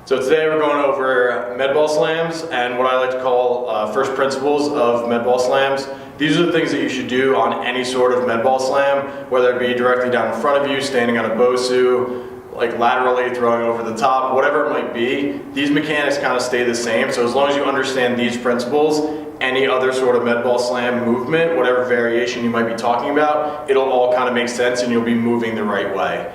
So today we're going over med ball slams and what I like to call first principles of med ball slams. These are the things that you should do on any sort of med ball slam, whether it be directly down in front of you, standing on a BOSU, like laterally throwing over the top, whatever it might be. These mechanics kind of stay the same, so as long as you understand these principles, any other sort of med ball slam movement, whatever variation you might be talking about, it'll all kind of make sense and you'll be moving the right way.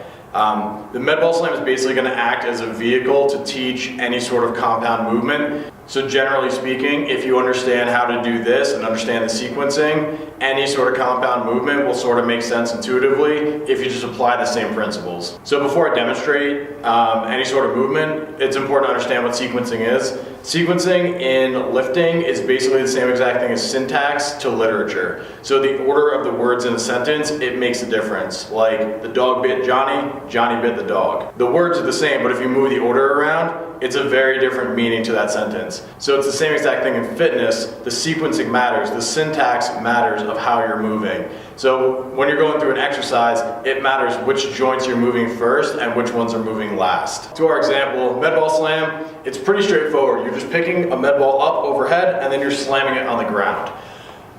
The med ball slam is basically going to act as a vehicle to teach any sort of compound movement. So generally speaking, if you understand how to do this and understand the sequencing, any sort of compound movement will sort of make sense intuitively if you just apply the same principles. So before I demonstrate any sort of movement, it's important to understand what sequencing is. Sequencing in lifting is basically the same exact thing as syntax to literature. So the order of the words in a sentence, it makes a difference. Like the dog bit Johnny, Johnny bit the dog. The words are the same, but if you move the order around, it's a very different meaning to that sentence. So it's the same exact thing in fitness. The sequencing matters, the syntax matters of how you're moving. So when you're going through an exercise, it matters which joints you're moving first and which ones are moving last. To our example, med ball slam, it's pretty straightforward. You're just picking a med ball up overhead and then you're slamming it on the ground.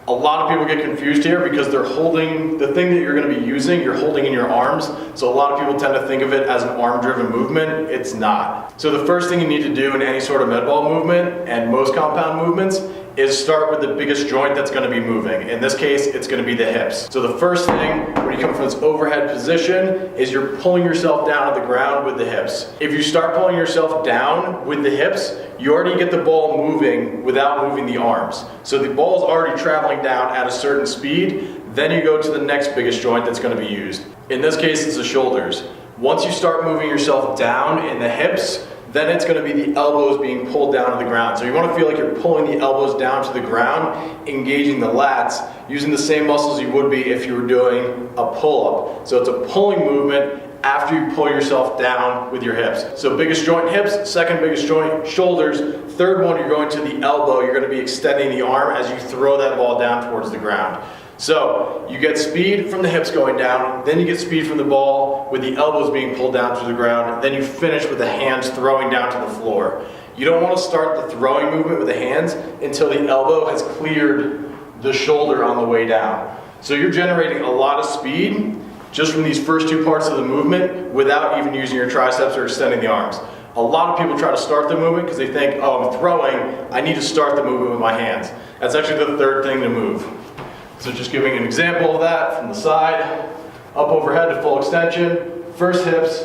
A lot of people get confused here because they're holding the thing that you're going to be using, you're holding in your arms. So a lot of people tend to think of it as an arm-driven movement. It's not. So the first thing you need to do in any sort of med ball movement and most compound movements is start with the biggest joint that's going to be moving. In this case, it's going to be the hips. So the first thing when you come from this overhead position is you're pulling yourself down to the ground with the hips. If you start pulling yourself down with the hips, you already get the ball moving without moving the arms. So the ball is already traveling down at a certain speed. Then you go to the next biggest joint that's going to be used. In this case, it's the shoulders. Once you start moving yourself down in the hips, then it's going to be the elbows being pulled down to the ground. So you want to feel like you're pulling the elbows down to the ground, engaging the lats, using the same muscles you would be if you were doing a pull-up. So it's a pulling movement after you pull yourself down with your hips. So biggest joint hips, second biggest joint shoulders, third one you're going to the elbow, you're going to be extending the arm as you throw that ball down towards the ground. So you get speed from the hips going down, then you get speed from the ball with the elbows being pulled down to the ground, then you finish with the hands throwing down to the floor. You don't want to start the throwing movement with the hands until the elbow has cleared the shoulder on the way down. So you're generating a lot of speed just from these first two parts of the movement without even using your triceps or extending the arms. A lot of people try to start the movement because they think, oh, I'm throwing, I need to start the movement with my hands. That's actually the third thing to move. So just giving an example of that from the side, up overhead to full extension, first hips,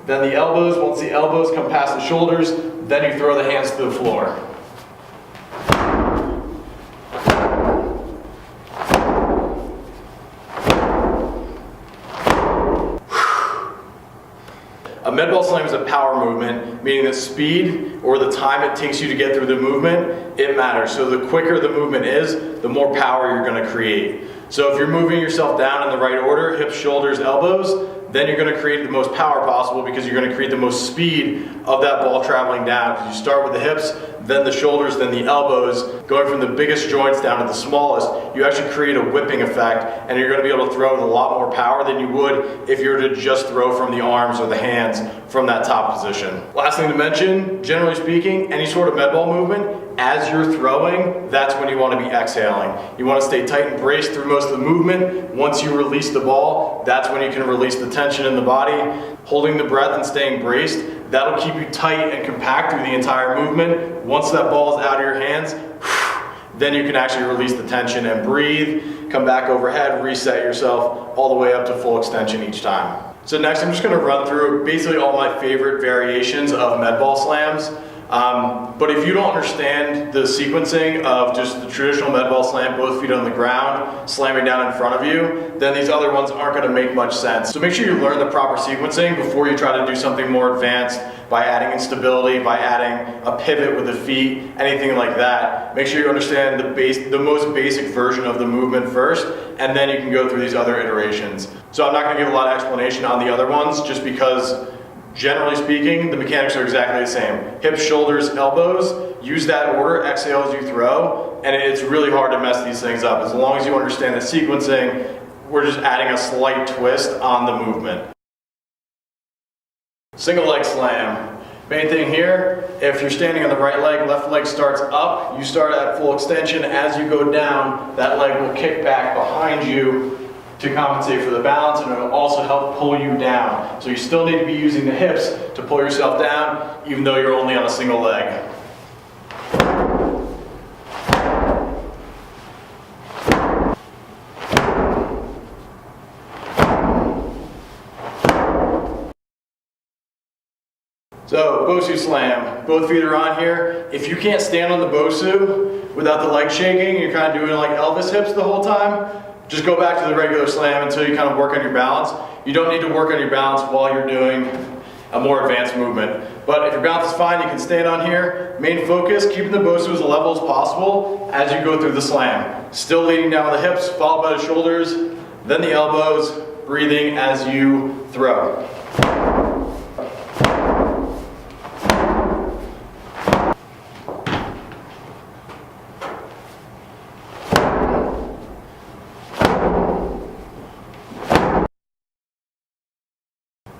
then the elbows. Once the elbows come past the shoulders, then you throw the hands to the floor. A med ball slam is a power movement, meaning the speed or the time it takes you to get through the movement, it matters. So the quicker the movement is, the more power you're going to create. So if you're moving yourself down in the right order, hips, shoulders, elbows, then you're going to create the most power possible because you're going to create the most speed of that ball traveling down. Because you start with the hips, then the shoulders, then the elbows, going from the biggest joints down to the smallest, you actually create a whipping effect and you're going to be able to throw with a lot more power than you would if you were to just throw from the arms or the hands from that top position. Last thing to mention, generally speaking, any sort of med ball movement, as you're throwing, that's when you want to be exhaling. You want to stay tight and braced through most of the movement. Once you release the ball, that's when you can release the tension in the body. Holding the breath and staying braced, that'll keep you tight and compact through the entire movement. Once that ball is out of your hands, then you can actually release the tension and breathe, come back overhead, reset yourself all the way up to full extension each time. So next I'm just going to run through basically all my favorite variations of med ball slams. But if you don't understand the sequencing of just the traditional med ball slam, both feet on the ground, slamming down in front of you, then these other ones aren't going to make much sense. So make sure you learn the proper sequencing before you try to do something more advanced by adding instability, by adding a pivot with the feet, anything like that. Make sure you understand the most basic version of the movement first, and then you can go through these other iterations. So I'm not going to give a lot of explanation on the other ones just because generally speaking, the mechanics are exactly the same. Hips, shoulders, elbows, use that order, exhale as you throw, and it's really hard to mess these things up. As long as you understand the sequencing, we're just adding a slight twist on the movement. Single leg slam. Main thing here, if you're standing on the right leg, left leg starts up, you start at full extension. As you go down, that leg will kick back behind you to compensate for the balance, and it will also help pull you down. So you still need to be using the hips to pull yourself down, even though you're only on a single leg. So, Bosu slam, both feet are on here. If you can't stand on the Bosu without the leg shaking, you're kind of doing like Elvis hips the whole time, just go back to the regular slam until you kind of work on your balance. You don't need to work on your balance while you're doing a more advanced movement. But if your balance is fine, you can stand on here. Main focus, keeping the Bosu as level as possible as you go through the slam. Still leading down the hips, followed by the shoulders, then the elbows, breathing as you throw.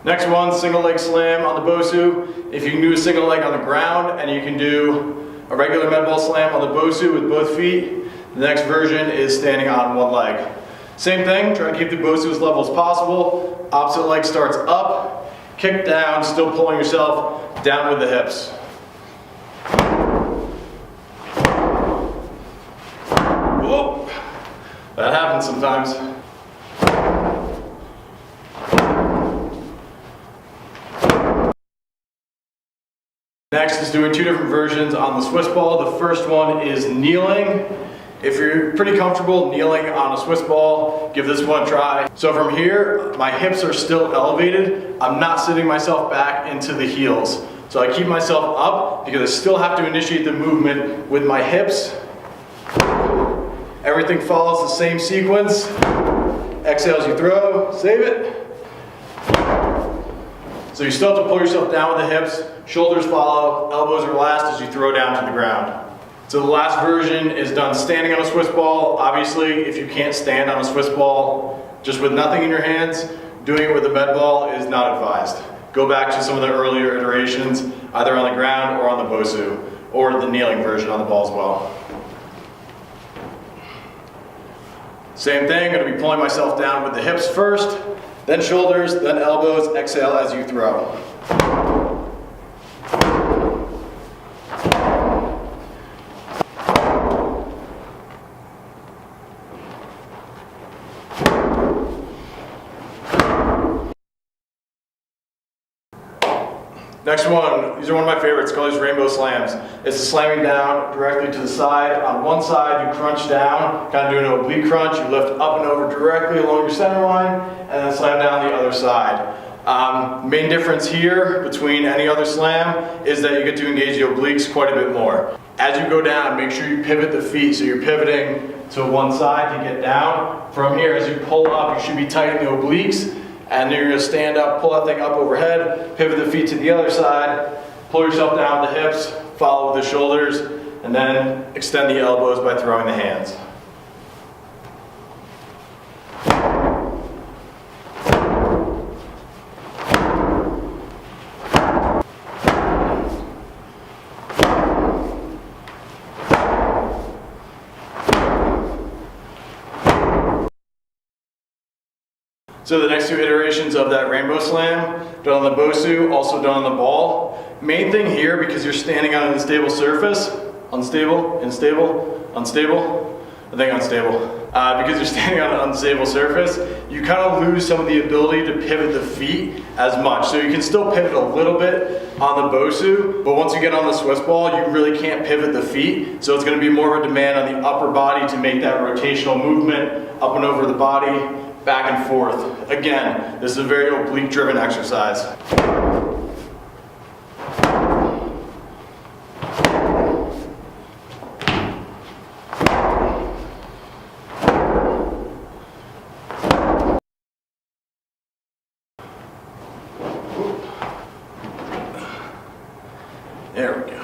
Next one, single leg slam on the Bosu. If you can do a single leg on the ground and you can do a regular med ball slam on the Bosu with both feet, the next version is standing on one leg. Same thing, try to keep the Bosu as level as possible. Opposite leg starts up, kick down, still pulling yourself down with the hips. Whoa, that happens sometimes. Next is doing two different versions on the Swiss ball. The first one is kneeling. If you're pretty comfortable kneeling on a Swiss ball, give this one a try. So from here, my hips are still elevated. I'm not sitting myself back into the heels. So I keep myself up because I still have to initiate the movement with my hips. Everything follows the same sequence. Exhale as you throw, save it. So you still have to pull yourself down with the hips, shoulders follow, elbows are last as you throw down to the ground. So the last version is done standing on a Swiss ball. Obviously, if you can't stand on a Swiss ball just with nothing in your hands, doing it with a med ball is not advised. Go back to some of the earlier iterations, either on the ground or on the Bosu, or the kneeling version on the ball as well. Same thing, going to be pulling myself down with the hips first, then shoulders, then elbows, exhale as you throw. Next one, these are one of my favorites, called these rainbow slams. It's slamming down directly to the side. On one side, you crunch down, kind of doing an oblique crunch. You lift up and over directly along your center line, and then slam down the other side. Main difference here between any other slam is that you get to engage the obliques quite a bit more. As you go down, make sure you pivot the feet, so you're pivoting to one side to get down. From here, as you pull up, you should be tightening the obliques. And then you're going to stand up, pull that thing up overhead, pivot the feet to the other side, pull yourself down with the hips, follow with the shoulders, and then extend the elbows by throwing the hands. So the next two iterations of that rainbow slam, done on the Bosu, also done on the ball. Main thing here, because you're standing on an unstable surface, unstable, unstable, unstable, I think unstable. Because you're standing on an unstable surface, you kind of lose some of the ability to pivot the feet as much. So you can still pivot a little bit on the Bosu, but once you get on the Swiss ball, you really can't pivot the feet. So it's going to be more of a demand on the upper body to make that rotational movement up and over the body, back and forth. Again, this is a very oblique driven exercise. There we go.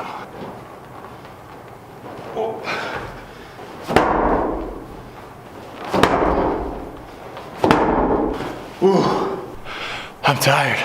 Ooh, I'm tired.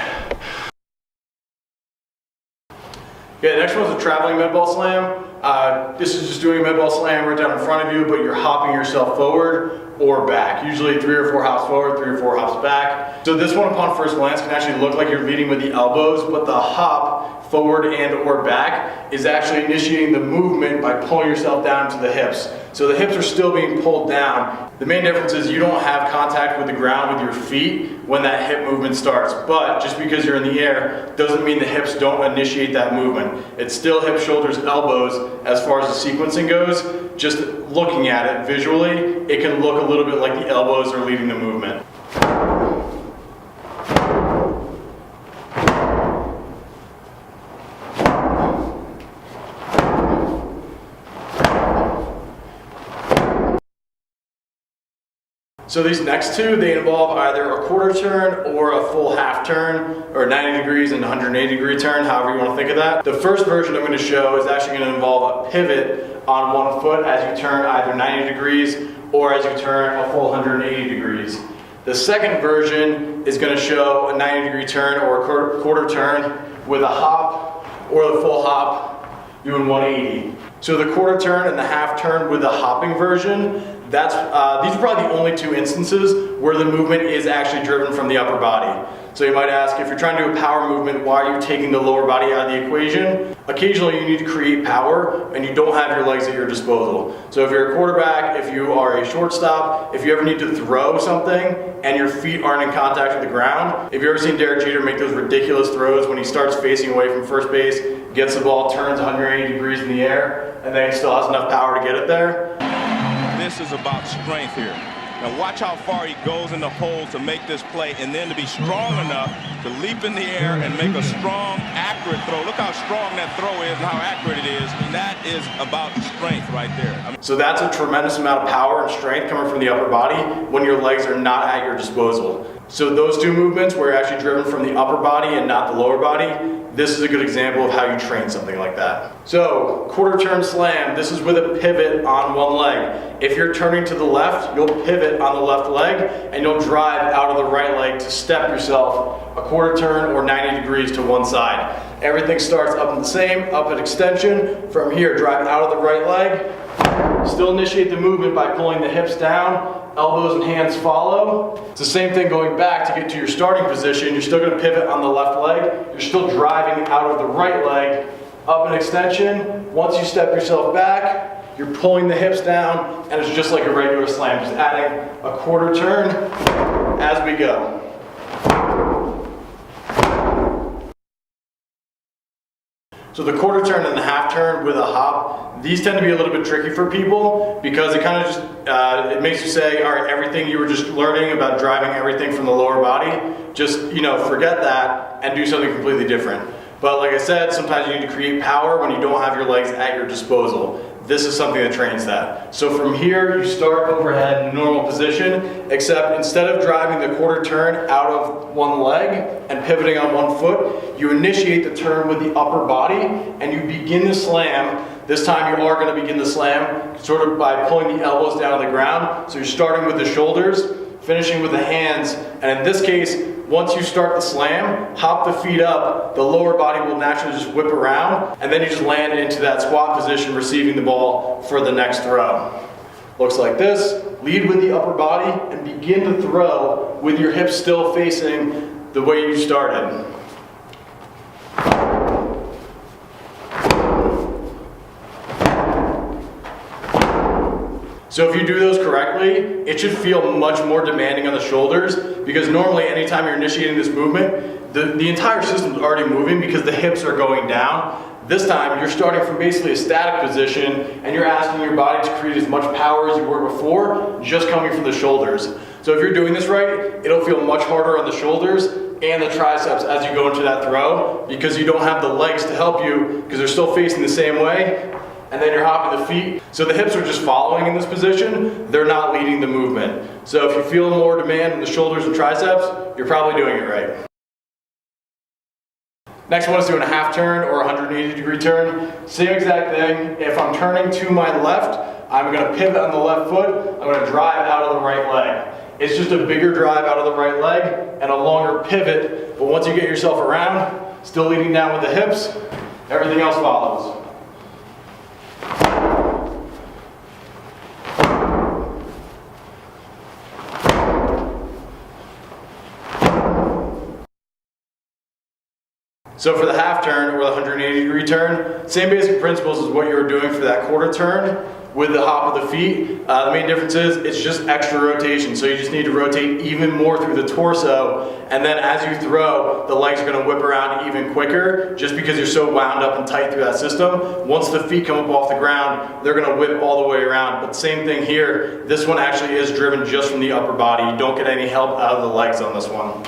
Okay, the next one is a traveling med ball slam. This is just doing a med ball slam right down in front of you, but you're hopping yourself forward or back. Usually 3 or 4 hops forward, 3 or 4 hops back. So this one upon first glance can actually look like you're leading with the elbows, but the hop forward and or back is actually initiating the movement by pulling yourself down to the hips. So the hips are still being pulled down. The main difference is you don't have contact with the ground with your feet when that hip movement starts. But just because you're in the air doesn't mean the hips don't initiate that movement. It's still hips, shoulders, elbows as far as the sequencing goes. Just looking at it visually, it can look a little bit like the elbows are leading the movement. So these next two, they involve either a quarter turn or a full half turn, or 90 degrees and 180 degree turn, however you want to think of that. The first version I'm going to show is actually going to involve a pivot on one foot as you turn either 90 degrees or as you turn a full 180 degrees. The second version is going to show a 90 degree turn or a quarter turn with a hop or the full hop doing 180. So the quarter turn and the half turn with the hopping version, these are probably the only 2 instances where the movement is actually driven from the upper body. So you might ask, if you're trying to do a power movement, why are you taking the lower body out of the equation? Occasionally you need to create power and you don't have your legs at your disposal. So if you're a quarterback, if you are a shortstop, if you ever need to throw something and your feet aren't in contact with the ground, if you've ever seen Derek Jeter make those ridiculous throws when he starts facing away from first base, gets the ball, turns 180 degrees in the air, and then he still has enough power to get it there. This is about strength here. Now watch how far he goes in the hole to make this play, and then to be strong enough to leap in the air and make a strong, accurate throw. Look how strong that throw is and how accurate it is. And that is about strength right there. So that's a tremendous amount of power and strength coming from the upper body when your legs are not at your disposal. So those 2 movements where you're actually driven from the upper body and not the lower body, this is a good example of how you train something like that. So quarter turn slam, this is with a pivot on one leg. If you're turning to the left, you'll pivot on the left leg and you'll drive out of the right leg to step yourself a quarter turn or 90 degrees to one side. Everything starts up in the same, up at extension. From here, drive out of the right leg. Still initiate the movement by pulling the hips down, elbows and hands follow. It's the same thing going back to get to your starting position. You're still going to pivot on the left leg. You're still driving out of the right leg, up an extension. Once you step yourself back, you're pulling the hips down, and it's just like a regular slam, just adding a quarter turn as we go. So the quarter turn and the half turn with a hop, these tend to be a little bit tricky for people because it kind of just, it makes you say, all right, everything you were just learning about driving everything from the lower body, just, forget that and do something completely different. But like I said, sometimes you need to create power when you don't have your legs at your disposal. This is something that trains that. So from here, you start overhead in normal position, except instead of driving the quarter turn out of one leg and pivoting on one foot, you initiate the turn with the upper body and you begin the slam. This time you are going to begin the slam sort of by pulling the elbows down on the ground. So you're starting with the shoulders, finishing with the hands, and in this case, once you start the slam, hop the feet up, the lower body will naturally just whip around, and then you just land into that squat position, receiving the ball for the next throw. Looks like this. Lead with the upper body and begin to throw with your hips still facing the way you started. So if you do those correctly, it should feel much more demanding on the shoulders, because normally anytime you're initiating this movement, the entire system's already moving because the hips are going down. This time you're starting from basically a static position and you're asking your body to create as much power as you were before, just coming from the shoulders. So if you're doing this right, it'll feel much harder on the shoulders and the triceps as you go into that throw, because you don't have the legs to help you because they're still facing the same way. And then you're hopping the feet. So the hips are just following in this position. They're not leading the movement. So if you feel more demand in the shoulders and triceps, you're probably doing it right. Next one is doing a half turn or a 180 degree turn. Same exact thing. If I'm turning to my left, I'm going to pivot on the left foot. I'm going to drive out of the right leg. It's just a bigger drive out of the right leg and a longer pivot. But once you get yourself around, still leading down with the hips, Everything else follows. So for the half turn or the 180-degree turn, same basic principles as what you were doing for that quarter turn with the hop of the feet. The main difference is it's just extra rotation. So you just need to rotate even more through the torso, and then as you throw, the legs are going to whip around even quicker just because you're so wound up and tight through that system. Once the feet come up off the ground, they're going to whip all the way around. But same thing here, this one actually is driven just from the upper body. You don't get any help out of the legs on this one.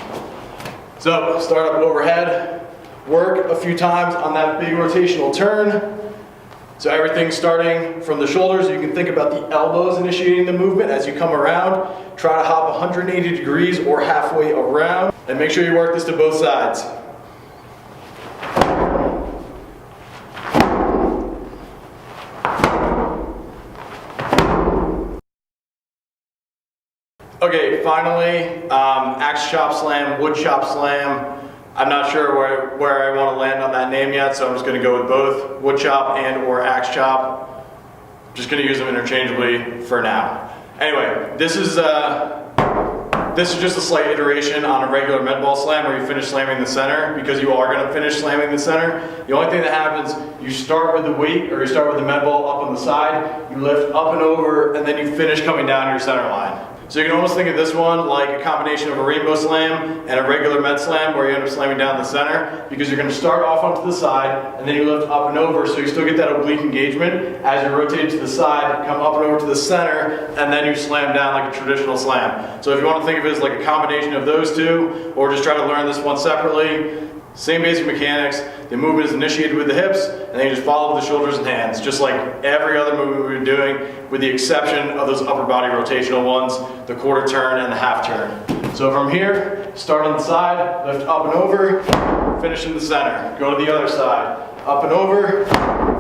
So start up overhead. Work a few times on that big rotational turn. So everything's starting from the shoulders. You can think about the elbows initiating the movement as you come around. Try to hop 180 degrees or halfway around. And make sure you work this to both sides. Okay, finally, axe chop slam, wood chop slam. I'm not sure where I want to land on that name yet, so I'm just going to go with both wood chop and or axe chop. Just going to use them interchangeably for now. Anyway, this is just a slight iteration on a regular med ball slam where you finish slamming the center, because you are going to finish slamming the center. The only thing that happens, you start with the weight, or you start with the med ball up on the side, you lift up and over, and then you finish coming down your center line. So you can almost think of this one like a combination of a rainbow slam and a regular med slam where you end up slamming down the center, because you're going to start off onto the side and then you lift up and over, so you still get that oblique engagement as you rotate to the side, come up and over to the center, and then you slam down like a traditional slam. So if you want to think of it as like a combination of those two, or just try to learn this one separately, same basic mechanics. The movement is initiated with the hips, and then you just follow with the shoulders and hands, just like every other movement we've been doing, with the exception of those upper body rotational ones, the quarter turn and the half turn. So from here, start on the side, lift up and over, finish in the center. Go to the other side, up and over,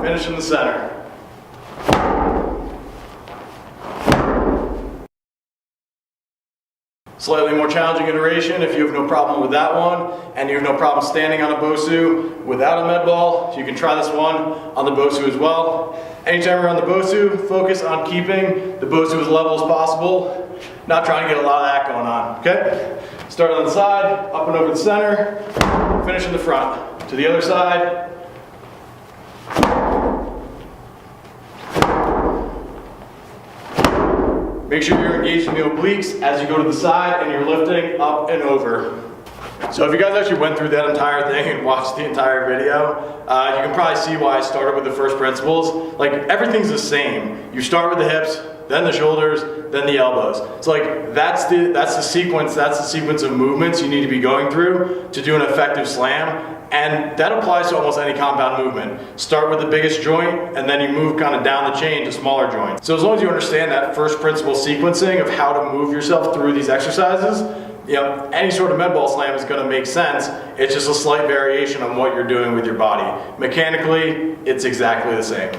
finish in the center. Slightly more challenging iteration if you have no problem with that one and you have no problem standing on a BOSU without a med ball, you can try this one on the BOSU as well. Anytime you're on the BOSU, focus on keeping the BOSU as level as possible, not trying to get a lot of that going on, okay? Start on the side, up and over the center, finish in the front. To the other side. Make sure you're engaging the obliques as you go to the side and you're lifting up and over. So if you guys actually went through that entire thing and watched the entire video, you can probably see why I started with the first principles. Like, everything's the same. You start with the hips, then the shoulders, then the elbows. It's like that's the sequence of movements you need to be going through to do an effective slam. And that applies to almost any compound movement. Start with the biggest joint, and then you move kind of down the chain to smaller joints. So as long as you understand that first principle sequencing of how to move yourself through these exercises, you know, any sort of med ball slam is going to make sense. It's just a slight variation on what you're doing with your body. Mechanically, it's exactly the same.